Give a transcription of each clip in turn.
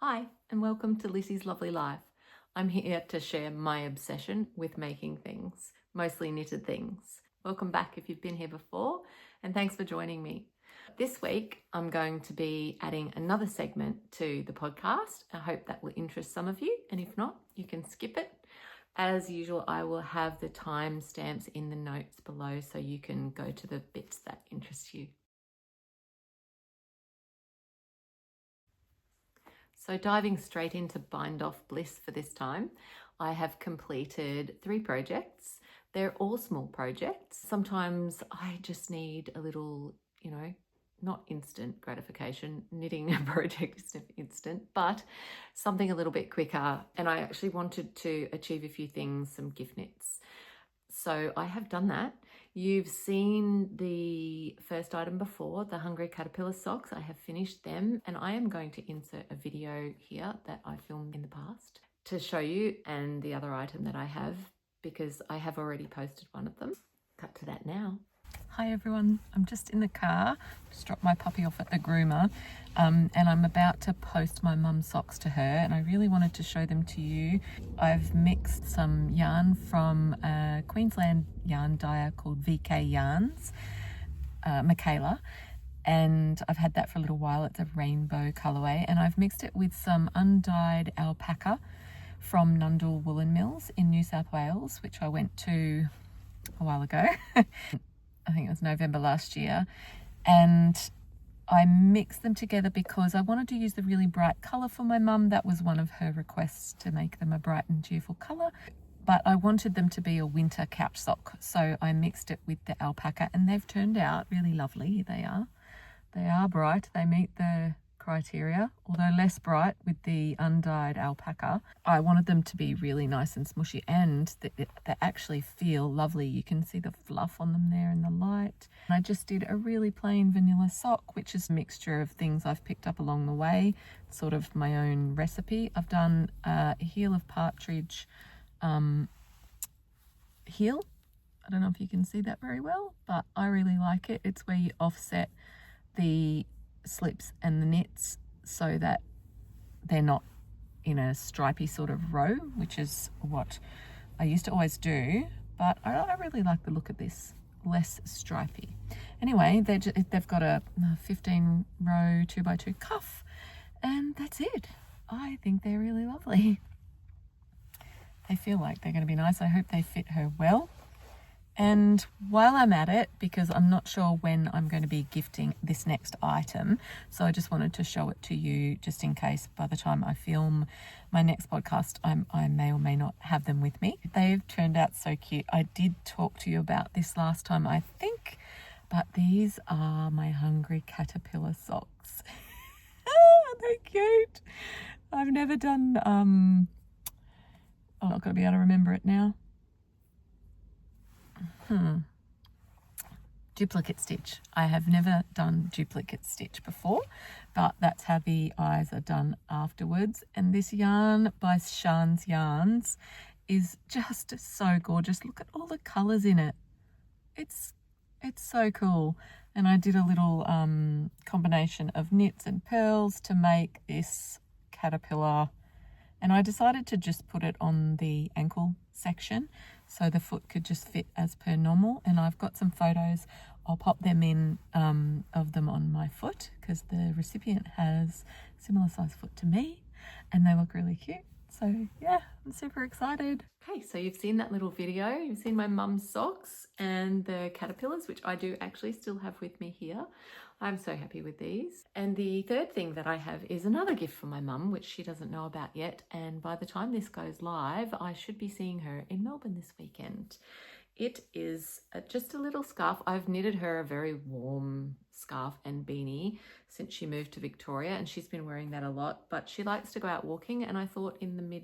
Hi, and welcome to Lissy's Lovely Life. I'm here to share my obsession with making things, mostly knitted things. Welcome back if you've been here before, and thanks for joining me. This week, I'm going to be adding another segment to the podcast. I hope that will interest some of you, and if not, you can skip it. As usual, I will have the timestamps in the notes below so you can go to the bits that interest you. So diving straight into Bind Off Bliss for this time, I have completed 3 projects. They're all small projects. Sometimes I just need a little, not instant gratification. Knitting a project is never instant, but something a little bit quicker. And I actually wanted to achieve a few things, some gift knits. So I have done that. You've seen the first item before, the Hungry Caterpillar socks. I have finished them, and I am going to insert a video here that I filmed in the past to show you, and the other item that I have, because I have already posted one of them. Cut to that now. Hi everyone, I'm just in the car, just dropped my puppy off at the groomer, and I'm about to post my mum's socks to her, and I really wanted to show them to you. I've mixed some yarn from a Queensland yarn dyer called VK Yarns, Michaela, and I've had that for a little while. It's a rainbow colorway, and I've mixed it with some undyed alpaca from Nundle Woolen Mills in New South Wales, which I went to a while ago. I think it was November last year, and I mixed them together because I wanted to use the really bright colour for my mum. That was one of her requests, to make them a bright and cheerful colour, but I wanted them to be a winter couch sock, so I mixed it with the alpaca, and they've turned out really lovely. They are bright, they meet the criteria, although less bright with the undyed alpaca. I wanted them to be really nice and smushy, and they actually feel lovely. You can see the fluff on them there in the light. And I just did a really plain vanilla sock, which is a mixture of things I've picked up along the way, sort of my own recipe. I've done a heel of partridge heel. I don't know if you can see that very well, but I really like it. It's where you offset the slips and the knits so that they're not in a stripy sort of row, which is what I used to always do, but I really like the look of this, less stripy. Anyway, they've got a 15 row 2x2 cuff, and that's it. I think they're really lovely. They feel like they're going to be nice. I hope they fit her well. And while I'm at it, because I'm not sure when I'm going to be gifting this next item, so I just wanted to show it to you just in case by the time I film my next podcast, I may or may not have them with me. They've turned out so cute. I did talk to you about this last time, I think, but these are my Hungry Caterpillar socks. They're cute. I've never done, I'm not going to be able to remember it now. Duplicate stitch. I have never done duplicate stitch before, but that's how the eyes are done afterwards. And this yarn by Shan's Yarns is just so gorgeous. Look at all the colors in it. It's so cool. And I did a little combination of knits and pearls to make this caterpillar, and I decided to just put it on the ankle section so the foot could just fit as per normal. And I've got some photos, I'll pop them in of them on my foot, because the recipient has a similar size foot to me, and they look really cute. So yeah, I'm super excited. Okay, so you've seen that little video, you've seen my mum's socks and the caterpillars, which I do actually still have with me here. I'm so happy with these. And the third thing that I have is another gift from my mum, which she doesn't know about yet. And by the time this goes live, I should be seeing her in Melbourne this weekend. It is just a little scarf. I've knitted her a very warm scarf and beanie since she moved to Victoria, and she's been wearing that a lot, but she likes to go out walking, and I thought in the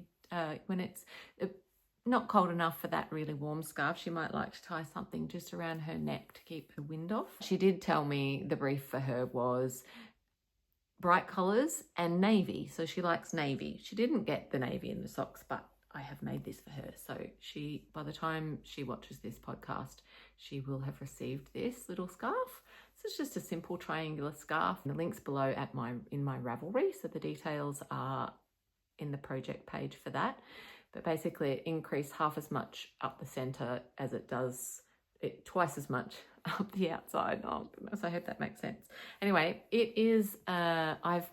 when it's not cold enough for that really warm scarf, she might like to tie something just around her neck to keep the wind off. She did tell me the brief for her was bright colours and navy, so she likes navy. She didn't get the navy in the socks, but I have made this for her, so by the time she watches this podcast, she will have received this little scarf. It's is just a simple triangular scarf. The link's below in my Ravelry, so the details are in the project page for that. But basically it increased half as much up the center as it does twice as much up the outside. Oh goodness, I hope that makes sense. Anyway, it is, I'm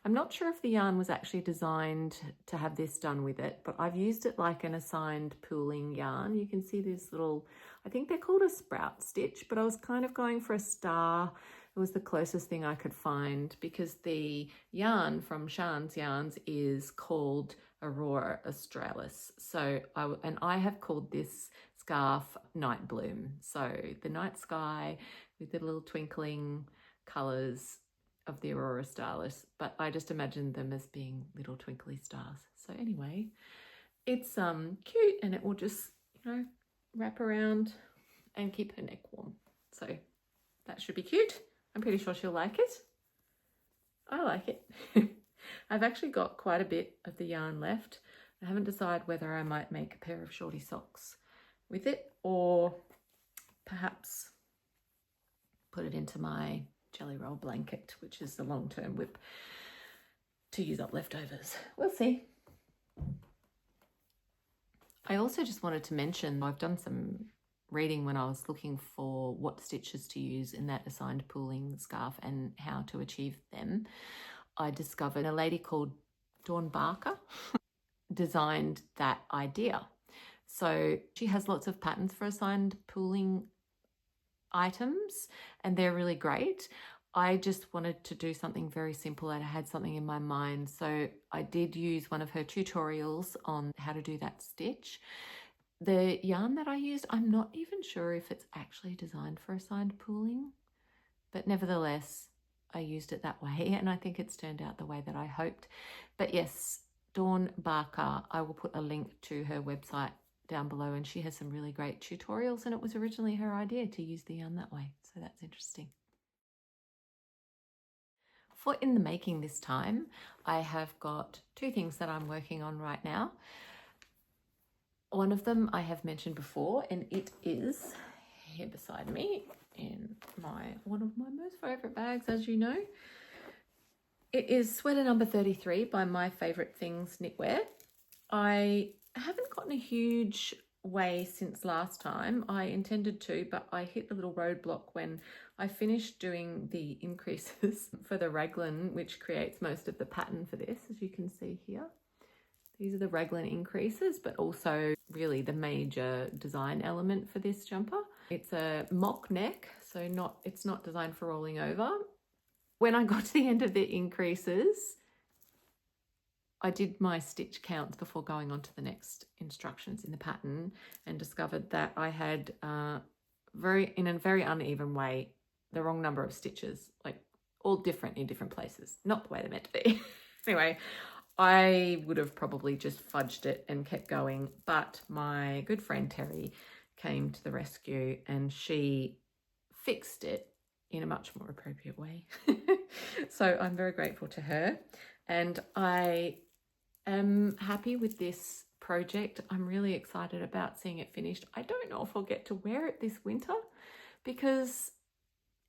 not sure if the yarn was actually designed to have this done with it, but I've used it like an assigned pooling yarn. You can see this little, I think they're called a sprout stitch, but I was kind of going for a star. It was the closest thing I could find because the yarn from Shan's Yarns is called Aurora Australis. So I have called this scarf Night Bloom. So the night sky with the little twinkling colors of the Aurora Australis, but I just imagined them as being little twinkly stars. So anyway, it's cute, and it will just, you know, wrap around and keep her neck warm. So that should be cute. I'm pretty sure she'll like it. I like it. I've actually got quite a bit of the yarn left. I haven't decided whether I might make a pair of shorty socks with it, or perhaps put it into my jelly roll blanket, which is the long-term whip, to use up leftovers. We'll see. I also just wanted to mention, I've done some reading when I was looking for what stitches to use in that assigned pooling scarf and how to achieve them. I discovered a lady called Dawn Barker designed that idea. So she has lots of patterns for assigned pooling items, and they're really great. I just wanted to do something very simple, and I had something in my mind. So I did use one of her tutorials on how to do that stitch. The yarn that I used, I'm not even sure if it's actually designed for assigned pooling, but nevertheless, I used it that way, and I think it's turned out the way that I hoped. But yes, Dawn Barker, I will put a link to her website down below, and she has some really great tutorials, and it was originally her idea to use the yarn that way. So that's interesting. For in the making this time, I have got two things that I'm working on right now. One of them I have mentioned before, and it is here beside me in one of my most favorite bags, as you know. It is sweater number 33 by My Favorite Things Knitwear. I haven't gotten a huge way since last time. I intended to, but I hit a little roadblock when I finished doing the increases for the raglan, which creates most of the pattern for this, as you can see here. These are the raglan increases, but also really the major design element for this jumper. It's a mock neck, so it's not designed for rolling over. When I got to the end of the increases, I did my stitch counts before going on to the next instructions in the pattern, and discovered that I had in a very uneven way the wrong number of stitches, like all different in different places, not the way they're meant to be. Anyway, I would have probably just fudged it and kept going, but my good friend Terry came to the rescue, and she fixed it in a much more appropriate way. So I'm very grateful to her, and I am happy with this project. I'm really excited about seeing it finished. I don't know if I'll get to wear it this winter because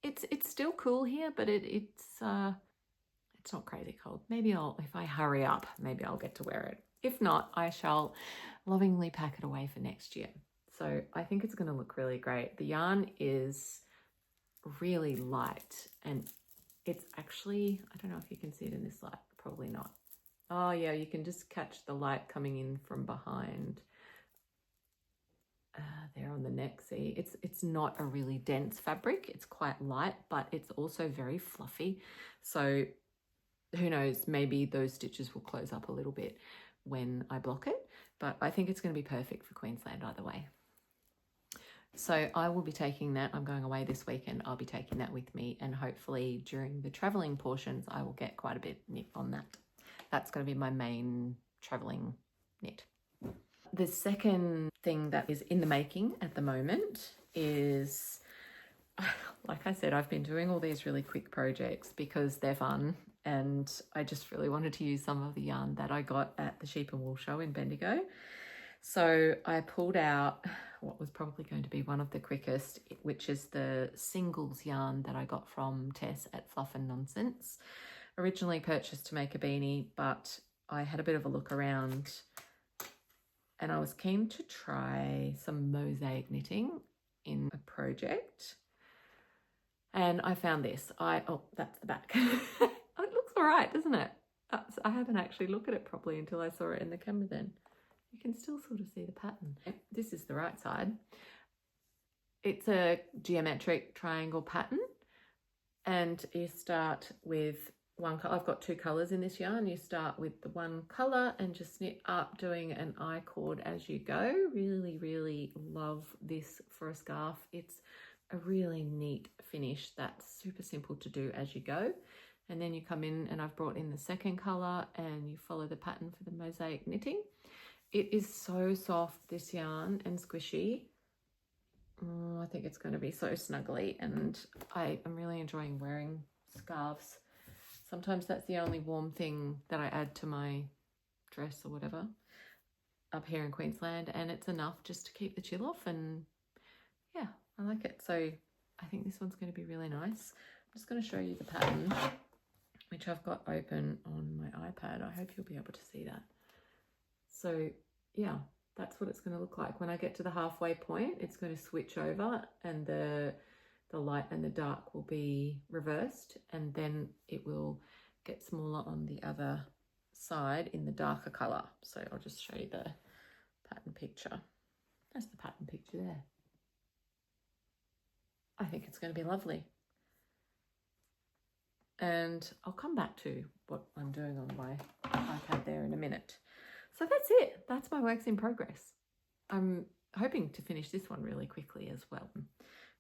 it's still cool here, but it's not crazy cold. Maybe if I hurry up, maybe I'll get to wear it. If not, I shall lovingly pack it away for next year. So I think it's going to look really great. The yarn is really light, and it's actually, I don't know if you can see it in this light, probably not. Oh yeah, you can just catch the light coming in from behind there on the neck. See, it's not a really dense fabric. It's quite light, but it's also very fluffy. So who knows, maybe those stitches will close up a little bit when I block it, but I think it's going to be perfect for Queensland either way. So I will be taking that. I'm going away this weekend. I'll be taking that with me, and hopefully during the traveling portions, I will get quite a bit knit on that. That's going to be my main traveling knit. The second thing that is in the making at the moment is, like I said, I've been doing all these really quick projects because they're fun, and I just really wanted to use some of the yarn that I got at the Sheep and Wool show in Bendigo. So I pulled out what was probably going to be one of the quickest, which is the singles yarn that I got from Tess at Fluff and Nonsense. Originally purchased to make a beanie, but I had a bit of a look around and I was keen to try some mosaic knitting in a project. And I found this. Oh, that's the back. It looks all right, doesn't it? I haven't actually looked at it properly until I saw it in the camera then. You can still sort of see the pattern. This is the right side. It's a geometric triangle pattern, and you start with one color. I've got two colors in this yarn. You start with the one color and just knit up, doing an I-cord as you go. Really, really love this for a scarf. It's a really neat finish that's super simple to do as you go. And then you come in, and I've brought in the second color, and you follow the pattern for the mosaic knitting. It is so soft, this yarn, and squishy. I think it's going to be so snuggly, and I am really enjoying wearing scarves. Sometimes that's the only warm thing that I add to my dress or whatever up here in Queensland, and it's enough just to keep the chill off, and yeah, I like it. So I think this one's going to be really nice. I'm just going to show you the pattern, which I've got open on my iPad. I hope you'll be able to see that. So yeah, that's what it's going to look like. When I get to the halfway point, it's going to switch over, and the light and the dark will be reversed, and then it will get smaller on the other side in the darker color. So I'll just show you the pattern picture. That's the pattern picture there. I think it's going to be lovely. And I'll come back to what I'm doing on my iPad there in a minute. So that's it. That's my works in progress. I'm hoping to finish this one really quickly as well,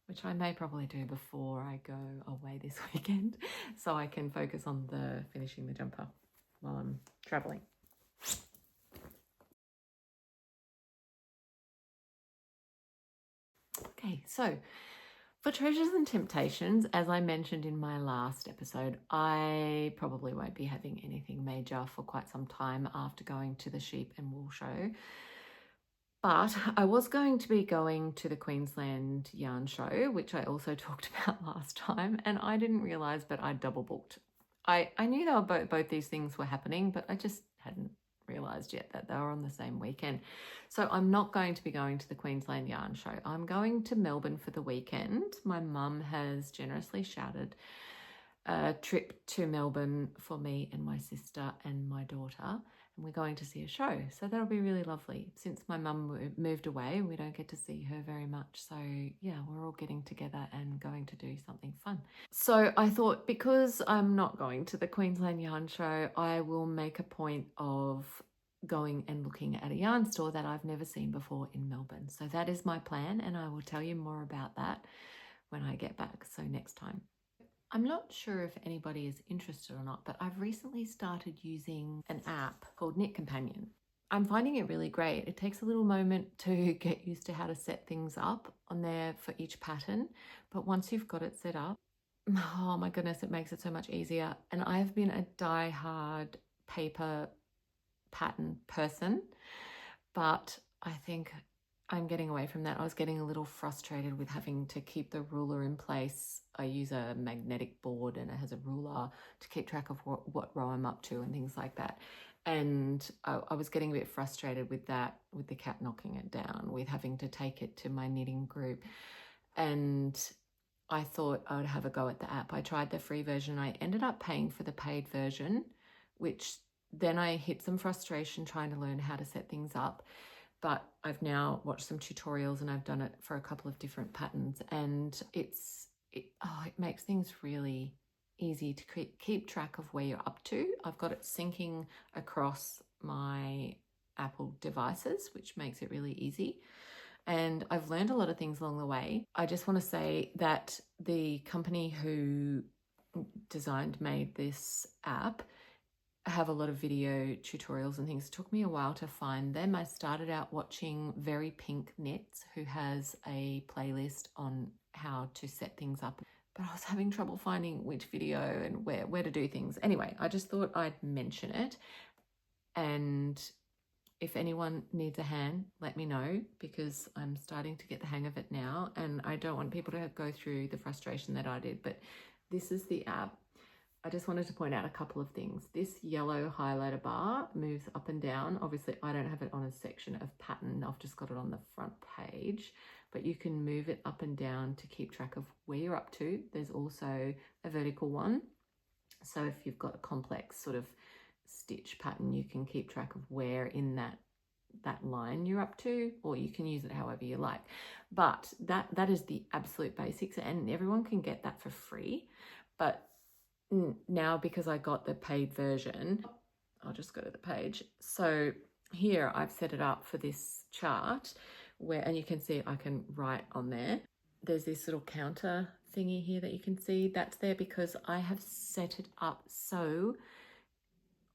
which I may probably do before I go away this weekend, so I can focus on finishing the jumper while I'm traveling. Okay, so for Treasures and Temptations, as I mentioned in my last episode, I probably won't be having anything major for quite some time after going to the Sheep and Wool Show. But I was going to be going to the Queensland Yarn Show, which I also talked about last time, and I didn't realise, but I double booked. I knew they were both these things were happening, but I just hadn't realised yet that they were on the same weekend. So I'm not going to be going to the Queensland Yarn Show. I'm going to Melbourne for the weekend. My mum has generously shouted a trip to Melbourne for me and my sister and my daughter, and we're going to see a show. So that'll be really lovely. Since my mum moved away, we don't get to see her very much. So yeah, we're all getting together and going to do something fun. So I thought, because I'm not going to the Queensland Yarn Show, I will make a point of going and looking at a yarn store that I've never seen before in Melbourne. So that is my plan, and I will tell you more about that when I get back, so next time. I'm not sure if anybody is interested or not, but I've recently started using an app called Knit Companion. I'm finding it really great. It takes a little moment to get used to how to set things up on there for each pattern, but once you've got it set up, oh my goodness, it makes it so much easier. And I've been a die-hard paper pattern person, but I think I'm getting away from that. I was getting a little frustrated with having to keep the ruler in place. I use a magnetic board, and it has a ruler to keep track of what row I'm up to and things like that. And I was getting a bit frustrated with that, with the cat knocking it down, with having to take it to my knitting group. And I thought I would have a go at the app. I tried the free version. I ended up paying for the paid version, which then I hit some frustration trying to learn how to set things up. But I've now watched some tutorials, and I've done it for a couple of different patterns, and it makes things really easy to keep track of where you're up to. I've got it syncing across my Apple devices, which makes it really easy. And I've learned a lot of things along the way. I just want to say that the company who made this app have a lot of video tutorials and things. It took me a while to find them. I started out watching Very Pink Knits, who has a playlist on how to set things up, but I was having trouble finding which video and where to do things. Anyway, I just thought I'd mention it. And If anyone needs a hand, let me know, because I'm starting to get the hang of it now and I don't want people to go through the frustration that I did. But this is the app. I just wanted to point out a couple of things. This yellow highlighter bar moves up and down. Obviously, I don't have it on a section of pattern. I've just got it on the front page, but you can move it up and down to keep track of where you're up to. There's also a vertical one. So if you've got a complex sort of stitch pattern, you can keep track of where in that line you're up to, or you can use it however you like. But that is the absolute basics, and everyone can get that for free. But now, because I got the paid version, I'll just go to the page. So here I've set it up for this chart where, and you can see I can write on there. There's this little counter thingy here that you can see. That's there because I have set it up so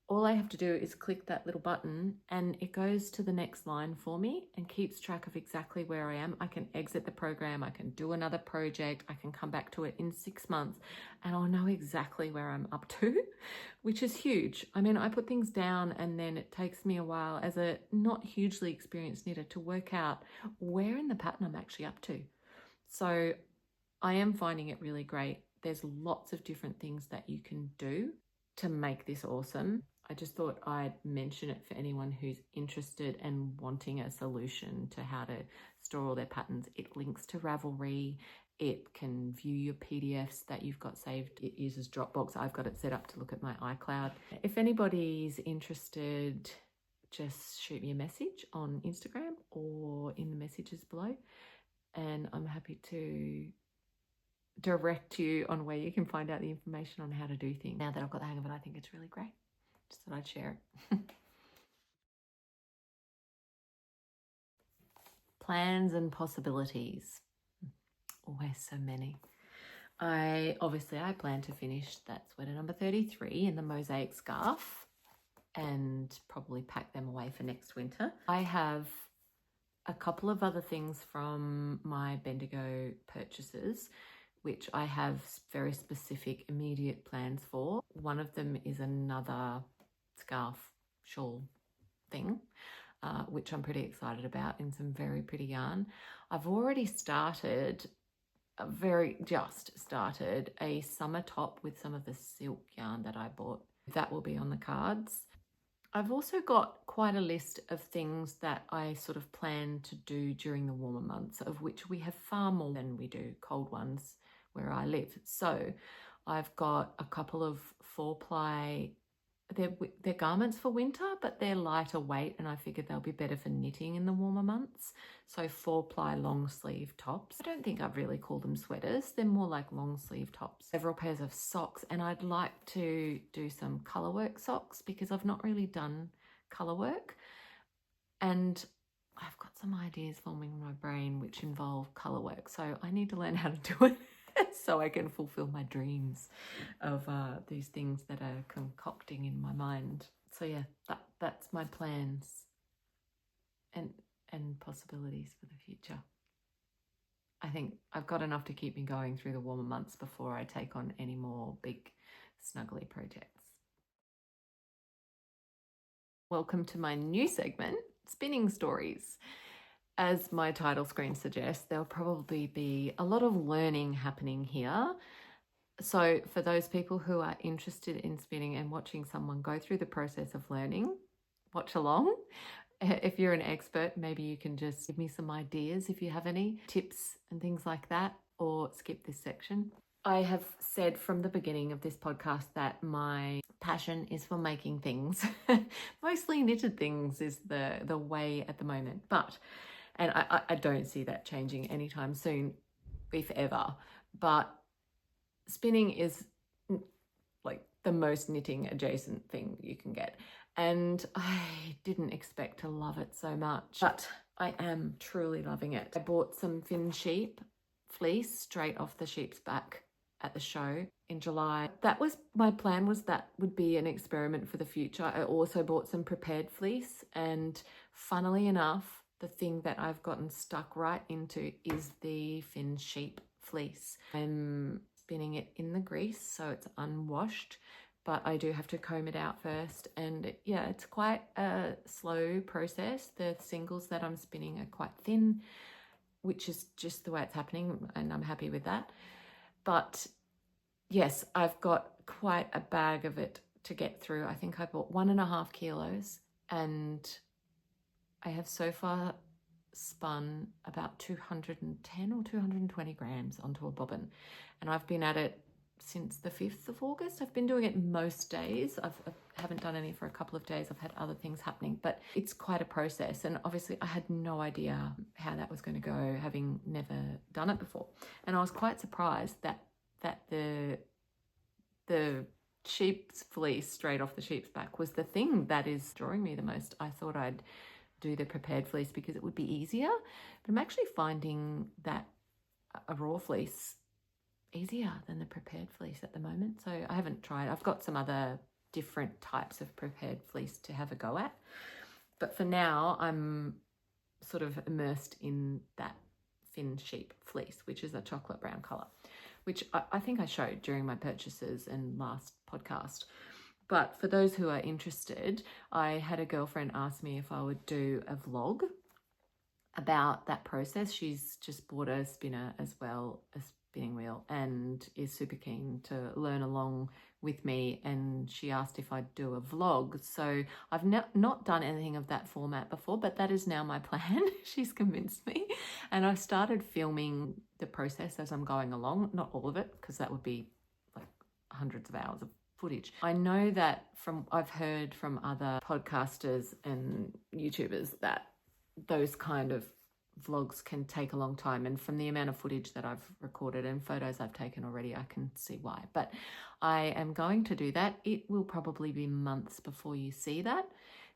all I have to do is click that little button and it goes to the next line for me and keeps track of exactly where I am. I can exit the program, I can do another project, I can come back to it in 6 months and I'll know exactly where I'm up to, which is huge. I mean, I put things down and then it takes me a while as a not hugely experienced knitter to work out where in the pattern I'm actually up to. So I am finding it really great. There's lots of different things that you can do to make this awesome. I just thought I'd mention it for anyone who's interested and wanting a solution to how to store all their patterns. It links to Ravelry. It can view your PDFs that you've got saved. It uses Dropbox. I've got it set up to look at my iCloud. If anybody's interested, just shoot me a message on Instagram or in the messages below, and I'm happy to direct you on where you can find out the information on how to do things. Now that I've got the hang of it, I think it's really great. Just thought I'd share it. Plans and possibilities. Always so many. I plan to finish that sweater number 33 in the mosaic scarf and probably pack them away for next winter. I have a couple of other things from my Bendigo purchases which I have very specific immediate plans for. One of them is another scarf shawl thing, which I'm pretty excited about, in some very pretty yarn. I've already started, just started a summer top with some of the silk yarn that I bought. That will be on the cards. I've also got quite a list of things that I sort of plan to do during the warmer months, of which we have far more than we do cold ones where I live. So I've got a couple of 4-ply, they're garments for winter, but they're lighter weight and I figured they'll be better for knitting in the warmer months. So 4-ply long sleeve tops. I don't think I'd really call them sweaters. They're more like long sleeve tops. Several pairs of socks, and I'd like to do some colour work socks because I've not really done colour work. And I've got some ideas forming in my brain which involve colour work. So I need to learn how to do it so I can fulfill my dreams of these things that are concocting in my mind. So yeah, that's my plans and possibilities for the future. I think I've got enough to keep me going through the warmer months before I take on any more big snuggly projects. Welcome to my new segment, Spinning Stories. As my title screen suggests, there'll probably be a lot of learning happening here. So for those people who are interested in spinning and watching someone go through the process of learning, watch along. If you're an expert, maybe you can just give me some ideas if you have any tips and things like that, or skip this section. I have said from the beginning of this podcast that my passion is for making things. Mostly knitted things is the way at the moment, and I don't see that changing anytime soon, if ever. But spinning is like the most knitting adjacent thing you can get. And I didn't expect to love it so much, but I am truly loving it. I bought some Finn sheep fleece straight off the sheep's back at the show in July. That was my plan, was that would be an experiment for the future. I also bought some prepared fleece, and funnily enough, the thing that I've gotten stuck right into is the Finn sheep fleece. I'm spinning it in the grease so it's unwashed, but I do have to comb it out first. And yeah, it's quite a slow process. The singles that I'm spinning are quite thin, which is just the way it's happening, and I'm happy with that. But yes, I've got quite a bag of it to get through. I think I bought 1.5 kilos, and I have so far spun about 210 or 220 grams onto a bobbin, and I've been at it since the 5th of August. I've been doing it most days. I haven't done any for a couple of days. I've had other things happening, but it's quite a process. And obviously I had no idea how that was going to go, having never done it before. And I was quite surprised that the sheep's fleece straight off the sheep's back was the thing that is drawing me the most. I thought I'd do the prepared fleece because it would be easier, but I'm actually finding that a raw fleece easier than the prepared fleece at the moment. So I haven't tried. I've got some other different types of prepared fleece to have a go at, but for now I'm sort of immersed in that thin sheep fleece, which is a chocolate brown color, which I think I showed during my purchases and last podcast. But for those who are interested, I had a girlfriend ask me if I would do a vlog about that process. She's just bought a spinner as well, a spinning wheel, and is super keen to learn along with me, and she asked if I'd do a vlog. So I've not done anything of that format before, but that is now my plan. She's convinced me, and I've started filming the process as I'm going along. Not all of it, because that would be like hundreds of hours of footage. I know that I've heard from other podcasters and YouTubers that those kind of vlogs can take a long time, and from the amount of footage that I've recorded and photos I've taken already, I can see why. But I am going to do that. It will probably be months before you see that,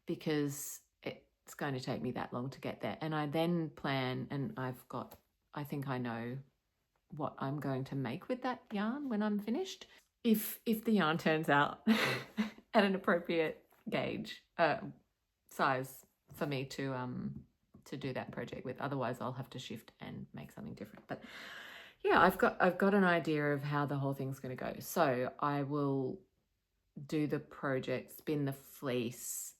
because it's going to take me that long to get there. And I then plan, and I think I know what I'm going to make with that yarn when I'm finished. If the yarn turns out at an appropriate gauge, size for me to do that project with. Otherwise I'll have to shift and make something different. But yeah, I've got an idea of how the whole thing's going to go. So I will do the project, spin the fleece,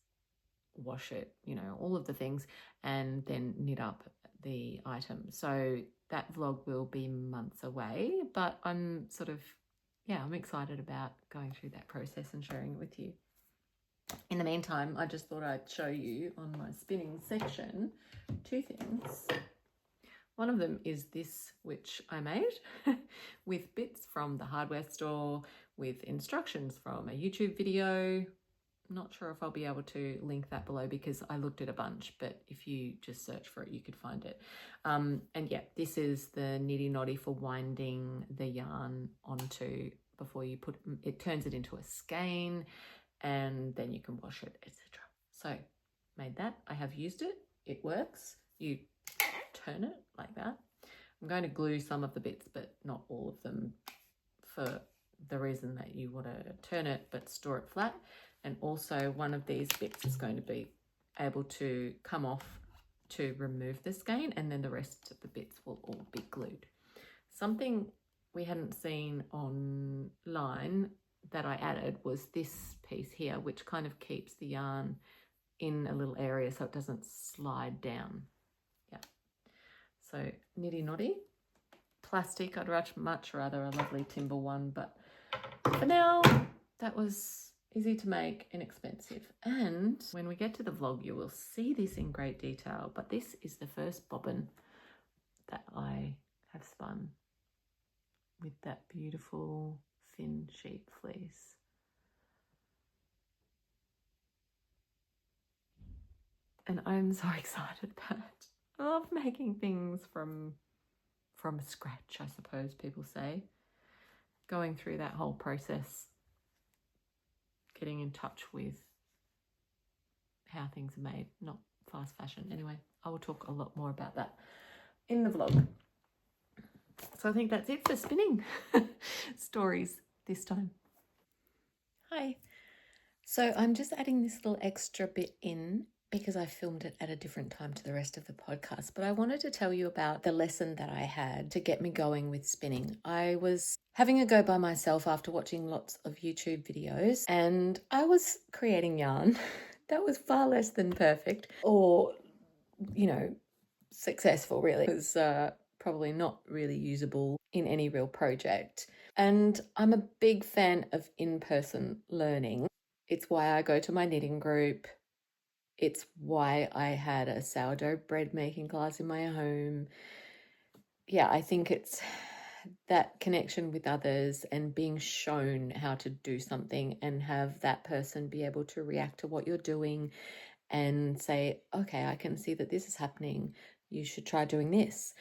wash it, all of the things, and then knit up the item. So that vlog will be months away, but I'm I'm excited about going through that process and sharing it with you. In the meantime, I just thought I'd show you on my spinning section 2 things. One of them is this, which I made with bits from the hardware store, with instructions from a YouTube video. Not sure if I'll be able to link that below because I looked at a bunch, but if you just search for it, you could find it. And yeah, this is the nitty noddy for winding the yarn onto before you put it, turns it into a skein, and then you can wash it, etc. So made that. I have used it. It works. You turn it like that. I'm going to glue some of the bits, but not all of them, for the reason that you want to turn it but store it flat. And also one of these bits is going to be able to come off to remove the skein, and then the rest of the bits will all be glued. Something we hadn't seen online that I added was this piece here, which kind of keeps the yarn in a little area so it doesn't slide down. Yeah. So nitty noddy. Plastic, I'd much rather a lovely timber one, but for now that was easy to make, inexpensive. And when we get to the vlog, you will see this in great detail, but this is the first bobbin that I have spun with that beautiful thin sheep fleece. And I'm so excited about it. I love making things from scratch, I suppose people say. Going through that whole process, getting in touch with how things are made, not fast fashion. Anyway, I will talk a lot more about that in the vlog. So I think that's it for spinning stories this time. Hi. So I'm just adding this little extra bit in because I filmed it at a different time to the rest of the podcast, but I wanted to tell you about the lesson that I had to get me going with spinning. I was having a go by myself after watching lots of YouTube videos, and I was creating yarn that was far less than perfect or, successful, really. It was probably not really usable in any real project. And I'm a big fan of in-person learning. It's why I go to my knitting group. It's why I had a sourdough bread making class in my home. Yeah, I think it's that connection with others and being shown how to do something and have that person be able to react to what you're doing and say, okay, I can see that this is happening. You should try doing this.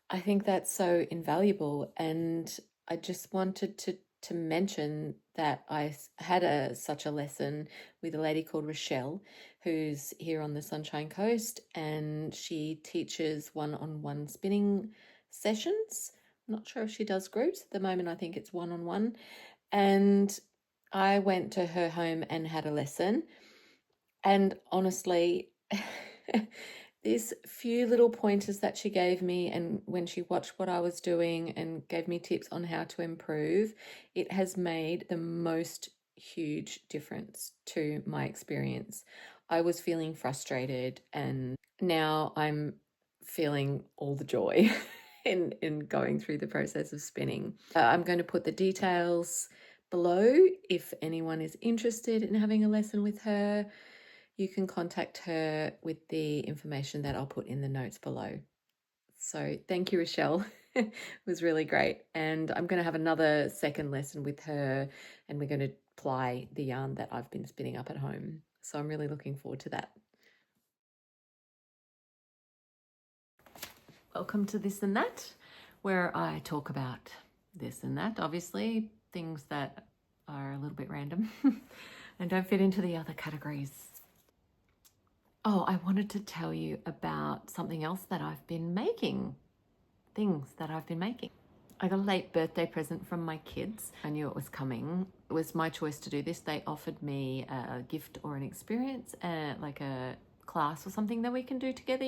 I think that's so invaluable. And I just wanted to mention that I had such a lesson with a lady called Rochelle, who's here on the Sunshine Coast, and she teaches one-on-one spinning sessions. I'm not sure if she does groups. At the moment, I think it's one-on-one. And I went to her home and had a lesson. And honestly, these few little pointers that she gave me, and when she watched what I was doing and gave me tips on how to improve, it has made the most huge difference to my experience. I was feeling frustrated, and now I'm feeling all the joy in going through the process of spinning. I'm going to put the details below if anyone is interested in having a lesson with her. You can contact her with the information that I'll put in the notes below. So thank you, Rochelle. It was really great. And I'm going to have another second lesson with her, and we're going to ply the yarn that I've been spinning up at home. So I'm really looking forward to that. Welcome to This and That, where I talk about this and that, obviously, things that are a little bit random and don't fit into the other categories. Oh, I wanted to tell you about something else that I've been making. Things that I've been making. I got a late birthday present from my kids. I knew it was coming. It was my choice to do this. They offered me a gift or an experience, like a class or something that we can do together,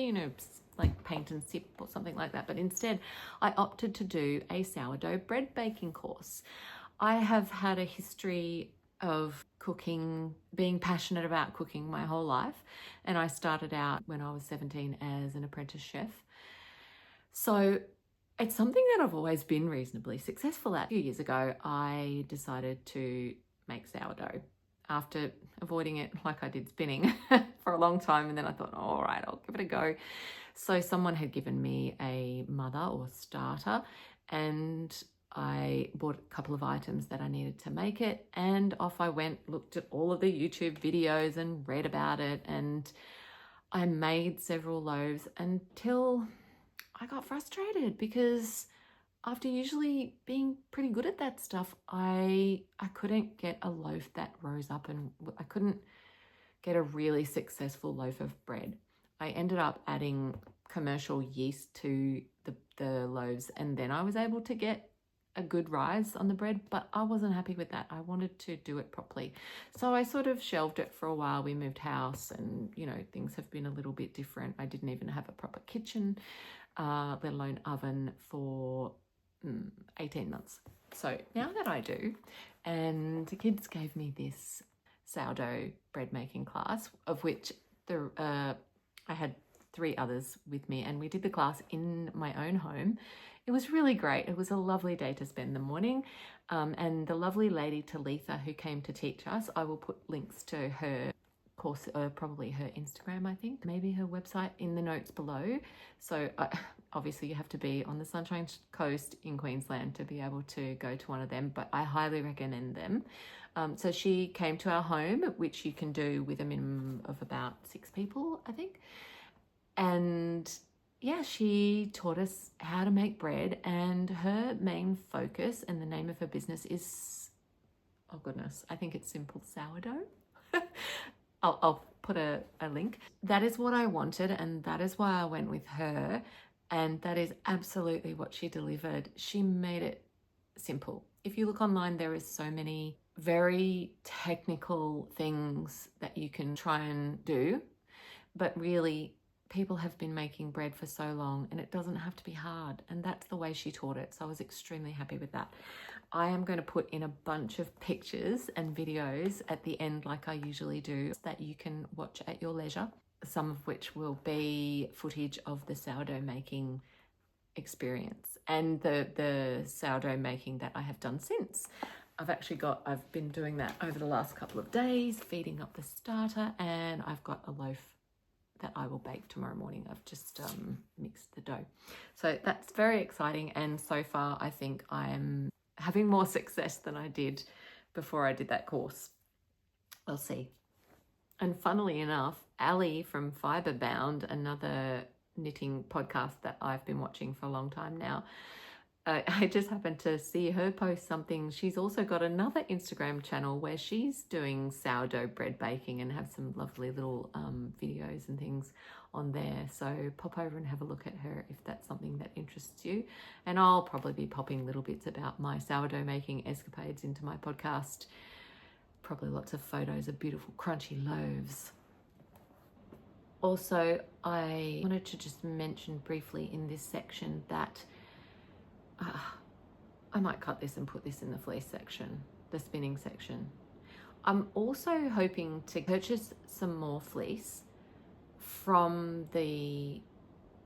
like paint and sip or something like that. But instead, I opted to do a sourdough bread baking course. I have had a history of cooking, being passionate about cooking my whole life. And I started out when I was 17 as an apprentice chef. So it's something that I've always been reasonably successful at. A few years ago, I decided to make sourdough after avoiding it like I did spinning for a long time. And then I thought, all right, I'll give it a go. So someone had given me a mother or starter, and I bought a couple of items that I needed to make it, and off I went, looked at all of the YouTube videos and read about it, and I made several loaves until I got frustrated because after usually being pretty good at that stuff, I couldn't get a loaf that rose up, and I couldn't get a really successful loaf of bread. I ended up adding commercial yeast to the loaves, and then I was able to get a good rise on the bread, but I wasn't happy with that. I wanted to do it properly. So I sort of shelved it for a while. We moved house, and, things have been a little bit different. I didn't even have a proper kitchen, let alone oven, for 18 months. So now that I do, and the kids gave me this sourdough bread making class, of which I had 3 others with me, and we did the class in my own home. It was really great. It was a lovely day to spend the morning. And the lovely lady Talitha who came to teach us, I will put links to her course, probably her Instagram, I think, maybe her website in the notes below. So obviously you have to be on the Sunshine Coast in Queensland to be able to go to one of them, but I highly recommend them. So she came to our home, which you can do with a minimum of about 6 people, I think. And yeah, she taught us how to make bread, and her main focus and the name of her business is, oh goodness, I think it's Simple Sourdough. I'll put a link. That is what I wanted, and that is why I went with her, and that is absolutely what she delivered. She made it simple. If you look online, there is so many very technical things that you can try and do, But really, people have been making bread for so long and it doesn't have to be hard. And that's the way she taught it. So I was extremely happy with that. I am going to put in a bunch of pictures and videos at the end like I usually do that you can watch at your leisure. Some of which will be footage of the sourdough making experience and the sourdough making that I have done since. I've been doing that over the last couple of days, feeding up the starter, and I've got a loaf that I will bake tomorrow morning. I've just mixed the dough. So that's very exciting, and so far I think I'm having more success than I did before I did that course. We'll see. And funnily enough, Ali from Fiberbound, another knitting podcast that I've been watching for a long time now, I just happened to see her post something. She's also got another Instagram channel where she's doing sourdough bread baking and have some lovely little videos and things on there. So pop over and have a look at her if that's something that interests you. And I'll probably be popping little bits about my sourdough making escapades into my podcast. Probably lots of photos of beautiful crunchy loaves. Also, I wanted to just mention briefly in this section that I might cut this and put this in the fleece section, the spinning section. I'm also hoping to purchase some more fleece from the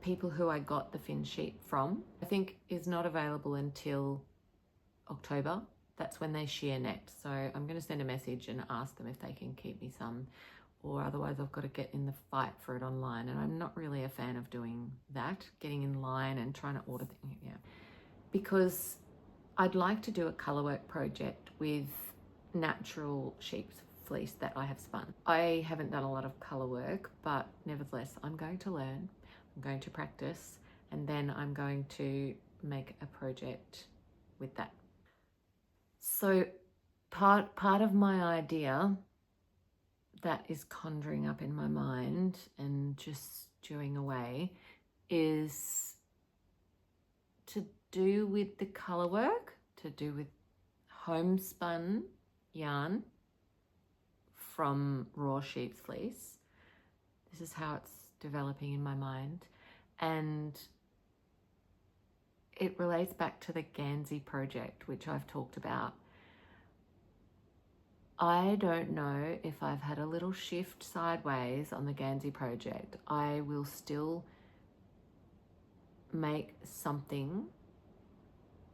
people who I got the fin sheet from. I think is not available until October. That's when they shear next. So I'm going to send a message and ask them if they can keep me some, or otherwise I've got to get in the fight for it online. And I'm not really a fan of doing that, getting in line and trying to order things. Yeah. Because I'd like to do a colourwork project with natural sheep's fleece that I have spun. I haven't done a lot of colourwork, but nevertheless, I'm going to learn, I'm going to practice, and then I'm going to make a project with that. So part of my idea that is conjuring up in my mind and just stewing away is to do with the colour work, to do with homespun yarn from raw sheep's fleece. This is how it's developing in my mind. And it relates back to the Gansey project, which I've talked about. I don't know if I've had a little shift sideways on the Gansey project. I will still make something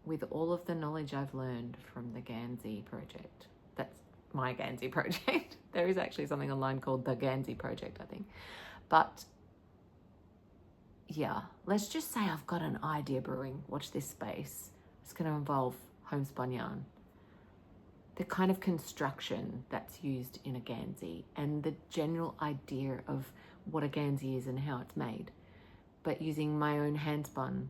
with all of the knowledge I've learned from the Gansey project. That's my Gansey project. There is actually something online called the Gansey project, I think. But yeah, let's just say I've got an idea brewing. Watch this space. It's going to involve homespun yarn. The kind of construction that's used in a Gansey and the general idea of what a Gansey is and how it's made, but using my own handspun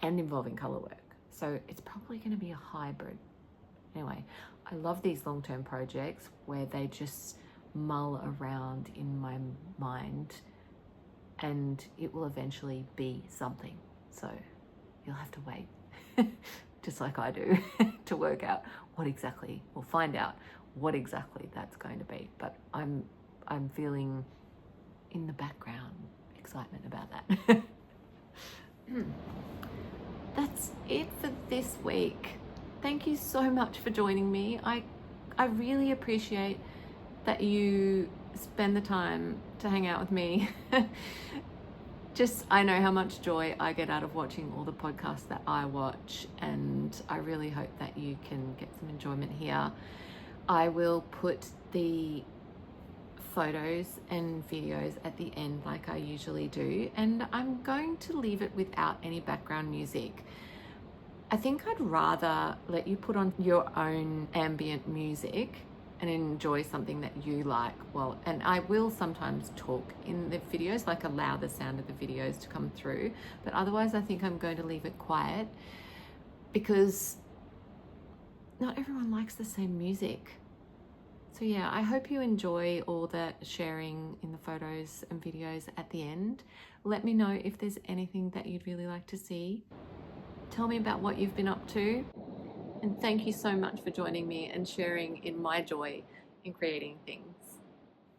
and involving colour work. So it's probably going to be a hybrid. Anyway, I love these long-term projects where they just mull around in my mind and it will eventually be something. So you'll have to wait, just like I do, to work out what exactly, or find out what exactly that's going to be. But I'm feeling in the background excitement about that. That's it for this week. Thank you so much for joining me. I really appreciate that you spend the time to hang out with me. I know how much joy I get out of watching all the podcasts that I watch, and I really hope that you can get some enjoyment here. I will put the photos and videos at the end like I usually do, and I'm going to leave it without any background music. I think I'd rather let you put on your own ambient music and enjoy something that you like. Well, and I will sometimes talk in the videos, like allow the sound of the videos to come through, but otherwise I think I'm going to leave it quiet because not everyone likes the same music. So yeah, I hope you enjoy all that sharing in the photos and videos at the end. Let me know if there's anything that you'd really like to see. Tell me about what you've been up to. And thank you so much for joining me and sharing in my joy in creating things.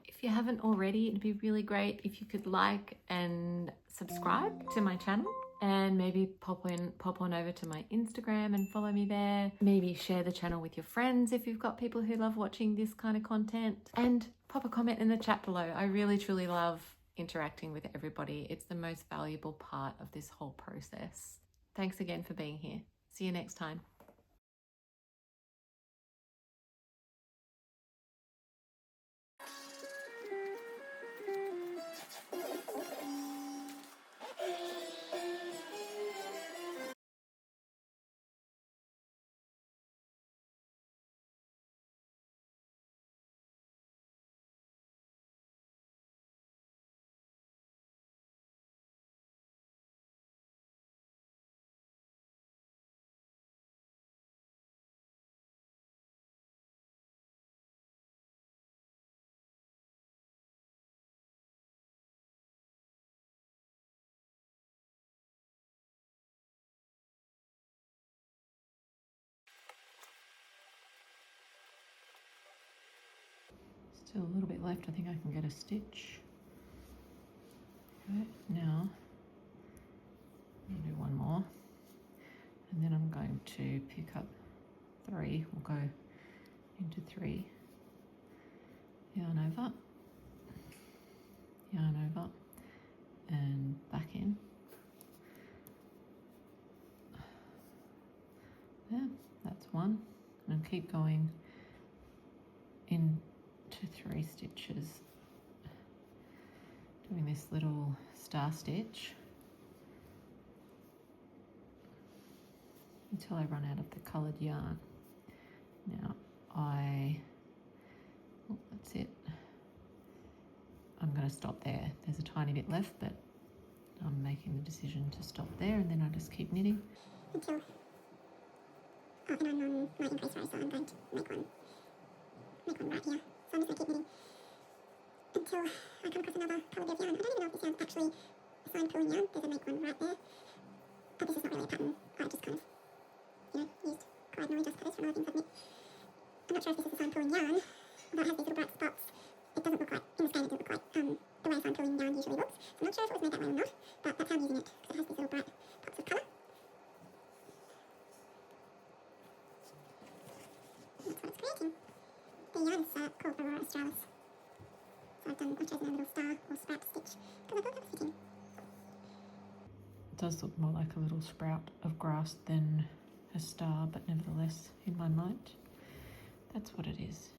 If If you haven't already, it'd be really great if you could like and subscribe to my channel, and maybe pop on over to my Instagram and follow me there. Maybe share the channel with your friends if you've got people who love watching this kind of content, and pop a comment in the chat below. I really truly love interacting with everybody. It's the most valuable part of this whole process. Thanks again for being here. See you next time. Still a little bit left. I think I can get a stitch. Okay, now I'll do one more, and then I'm going to pick up 3. We'll go into 3, yarn over, and back in. There, that's 1, and keep going into 3 stitches, doing this little star stitch until I run out of the coloured yarn. Now that's it. I'm going to stop there. There's a tiny bit left, but I'm making the decision to stop there, and then I just keep knitting. Until, and I'm on my increase row, so I'm going to make one right here. So I'm just going to keep knitting until I come across another coloured bit of yarn. I don't even know if this yarn's actually a sign pulling yarn. There's a make one right there. Oh, this is not really a pattern. I just kind of, used Pride Knowledge cutters from other things I've knit. I'm not sure if this is a sign pulling yarn, although it has these little bright spots. It doesn't look like, in the skein it doesn't look like the way sign pulling yarn usually looks. So I'm not sure if it was made that way or not, but that's how I'm using it, because it has these little bright pops of colour. That's what it's creating. The yarn is called Aurora Australis. So I've chosen a little star or sprout stitch because I thought that was fitting. It does look more like a little sprout of grass than a star, but nevertheless, in my mind, that's what it is.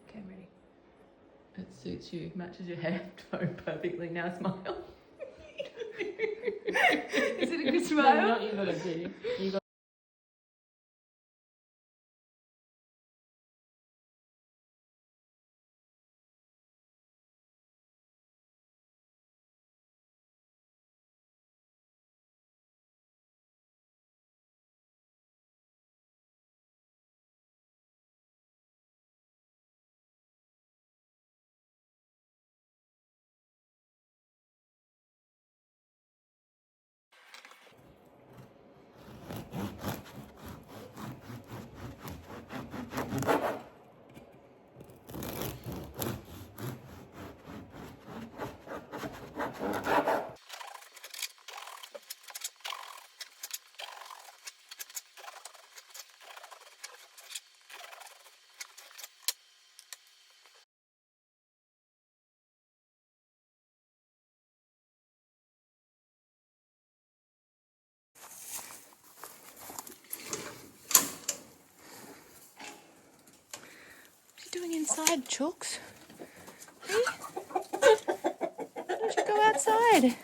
Okay, I'm ready. It suits you, matches your hair tone perfectly. Now smile. Is it a good smile? No, not you gotta do. You got Doing inside, Chooks? Hey? Why don't you go outside?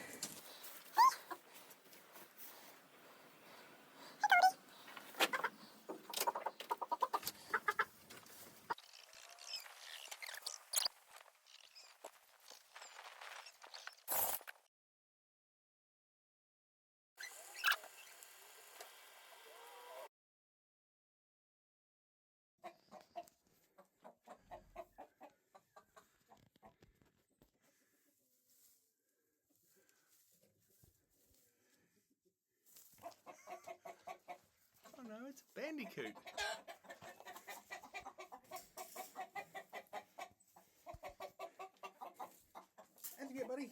Bandicoot. How'd you get, buddy?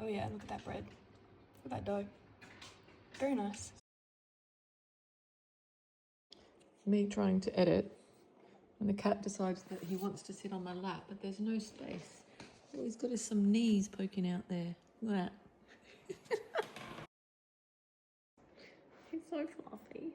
Oh yeah, look at that bread. Look at that dough. Very nice. Me trying to edit, and the cat decides that he wants to sit on my lap, but there's no space. All he's got is some knees poking out there. Look at that. He's so fluffy.